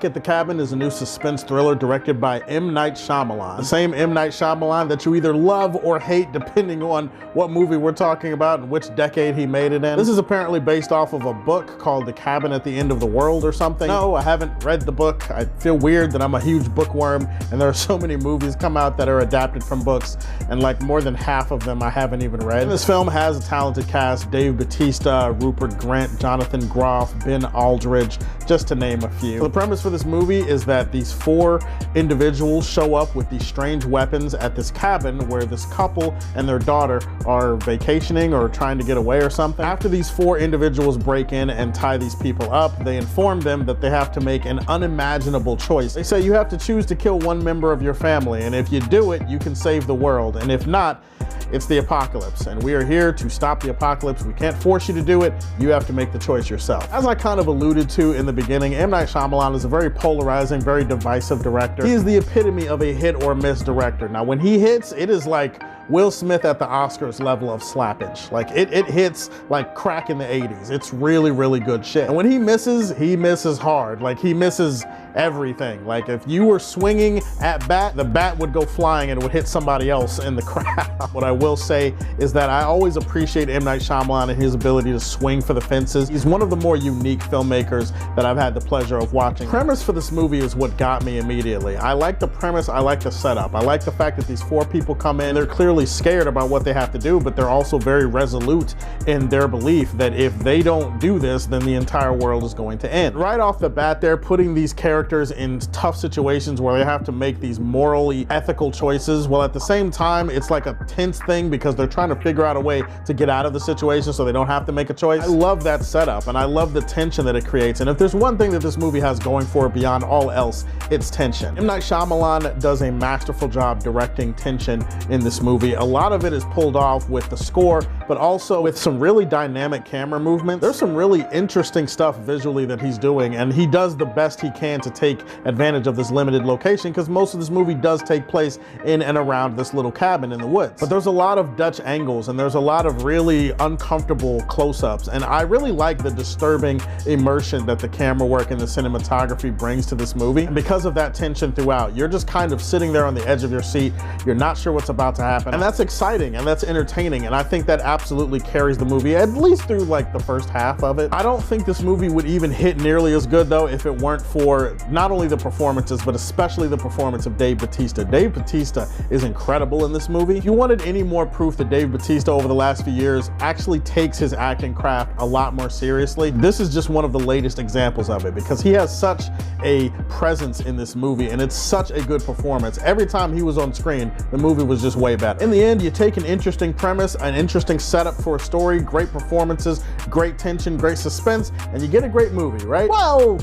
Knock at the Cabin is a new suspense thriller directed by M. Night Shyamalan. The same M. Night Shyamalan that you either love or hate depending on what movie we're talking about and which decade he made it in. This is apparently based off of a book called The Cabin at the End of the World or something. No, I haven't read the book. I feel weird that I'm a huge bookworm and there are so many movies come out that are adapted from books, and like more than half of them I haven't even read. And this film has a talented cast: Dave Bautista, Rupert Grint, Jonathan Groff, Ben Aldridge, just to name a few. So the premise for this movie is that these four individuals show up with these strange weapons at this cabin where this couple and their daughter are vacationing or trying to get away or something. After these four individuals break in and tie these people up, they inform them that they have to make an unimaginable choice. They say you have to choose to kill one member of your family, and if you do it, you can save the world, and if not, it's the apocalypse, and we are here to stop the apocalypse. We can't force you to do it. You have to make the choice yourself. As I kind of alluded to in the beginning, M. Night Shyamalan is a very polarizing, very divisive director. He is the epitome of a hit or miss director. Now, when he hits, it is like Will Smith at the Oscars level of slappage. Like it hits like crack in the 80s. It's really, really good shit. And when he misses hard. Like he misses everything. Like if you were swinging at bat, the bat would go flying and it would hit somebody else in the crowd. What I will say is that I always appreciate M. Night Shyamalan and his ability to swing for the fences. He's one of the more unique filmmakers that I've had the pleasure of watching. The premise for this movie is what got me immediately. I like the premise, I like the setup. I like the fact that these four people come in, they're clearly scared about what they have to do, but they're also very resolute in their belief that if they don't do this, then the entire world is going to end. Right off the bat, they're putting these characters in tough situations where they have to make these morally ethical choices, while at the same time, it's like a tense thing because they're trying to figure out a way to get out of the situation so they don't have to make a choice. I love that setup and I love the tension that it creates. And if there's one thing that this movie has going for it beyond all else, it's tension. M. Night Shyamalan does a masterful job directing tension in this movie. A lot of it is pulled off with the score, but also with some really dynamic camera movement. There's some really interesting stuff visually that he's doing, and he does the best he can to take advantage of this limited location because most of this movie does take place in and around this little cabin in the woods. But there's a lot of Dutch angles and there's a lot of really uncomfortable close-ups, and I really like the disturbing immersion that the camera work and the cinematography brings to this movie. And because of that tension throughout, you're just kind of sitting there on the edge of your seat. You're not sure what's about to happen. And that's exciting and that's entertaining, and I think that absolutely carries the movie, at least through like the first half of it. I don't think this movie would even hit nearly as good though if it weren't for not only the performances, but especially the performance of Dave Bautista. Dave Bautista is incredible in this movie. If you wanted any more proof that Dave Bautista over the last few years actually takes his acting craft a lot more seriously, this is just one of the latest examples of it because he has such a presence in this movie and it's such a good performance. Every time he was on screen, the movie was just way better. In the end, you take an interesting premise, an interesting setup for a story, great performances, great tension, great suspense, and you get a great movie, right? Well,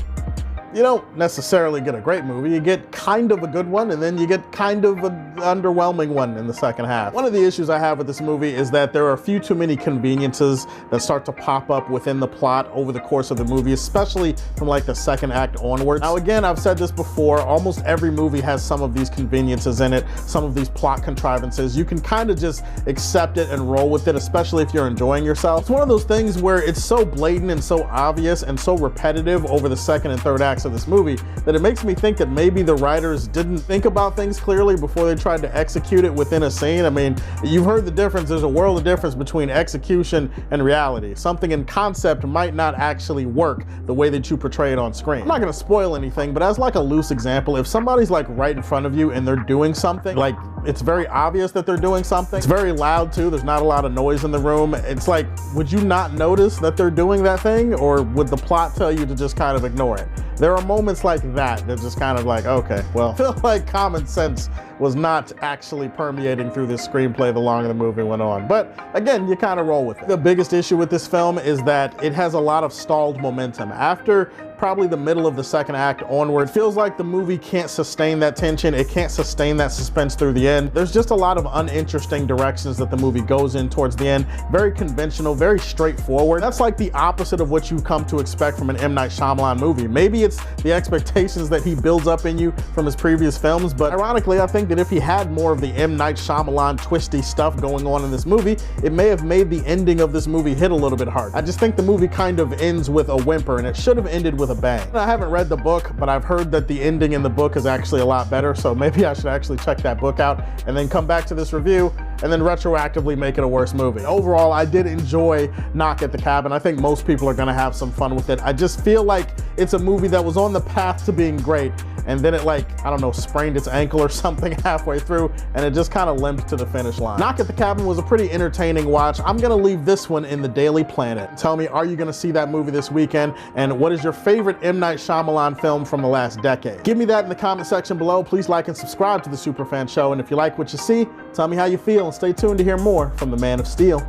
you don't necessarily get a great movie. You get kind of a good one, and then you get kind of an underwhelming one in the second half. One of the issues I have with this movie is that there are a few too many conveniences that start to pop up within the plot over the course of the movie, especially from like the second act onwards. Now again, I've said this before, almost every movie has some of these conveniences in it, some of these plot contrivances. You can kind of just accept it and roll with it, especially if you're enjoying yourself. It's one of those things where it's so blatant and so obvious and so repetitive over the second and third acts of this movie that it makes me think that maybe the writers didn't think about things clearly before they tried to execute it within a scene. I mean, you've heard the difference. There's a world of difference between execution and reality. Something in concept might not actually work the way that you portray it on screen. I'm not gonna spoil anything, but as like a loose example, if somebody's like right in front of you and they're doing something, like it's very obvious that they're doing something, it's very loud too, there's not a lot of noise in the room, it's like, would you not notice that they're doing that thing, or would the plot tell you to just kind of ignore it? There are moments like that just kind of like, okay, well, I feel like common sense was not actually permeating through this screenplay the longer the movie went on. But again, you kind of roll with it. The biggest issue with this film is that it has a lot of stalled momentum. After probably the middle of the second act onward, it feels like the movie can't sustain that tension. It can't sustain that suspense through the end. There's just a lot of uninteresting directions that the movie goes in towards the end. Very conventional, very straightforward. That's like the opposite of what you come to expect from an M. Night Shyamalan movie. Maybe it's the expectations that he builds up in you from his previous films, but ironically, I think that if he had more of the M. Night Shyamalan twisty stuff going on in this movie, it may have made the ending of this movie hit a little bit hard. I just think the movie kind of ends with a whimper, and it should have ended with a bang. I haven't read the book, but I've heard that the ending in the book is actually a lot better, so maybe I should actually check that book out and then come back to this review and then retroactively make it a worse movie. Overall, I did enjoy Knock at the Cabin. I think most people are gonna have some fun with it. I just feel like it's a movie that was on the path to being great, and then it, like, I don't know, sprained its ankle or something halfway through, and it just kind of limped to the finish line. Knock at the Cabin was a pretty entertaining watch. I'm gonna leave this one in the Daily Planet. Tell me, are you gonna see that movie this weekend? And what is your favorite M. Night Shyamalan film from the last decade? Give me that in the comment section below. Please like and subscribe to the Superfan Show, and if you like what you see, tell me how you feel, and stay tuned to hear more from the Man of Steel.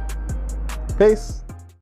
Peace.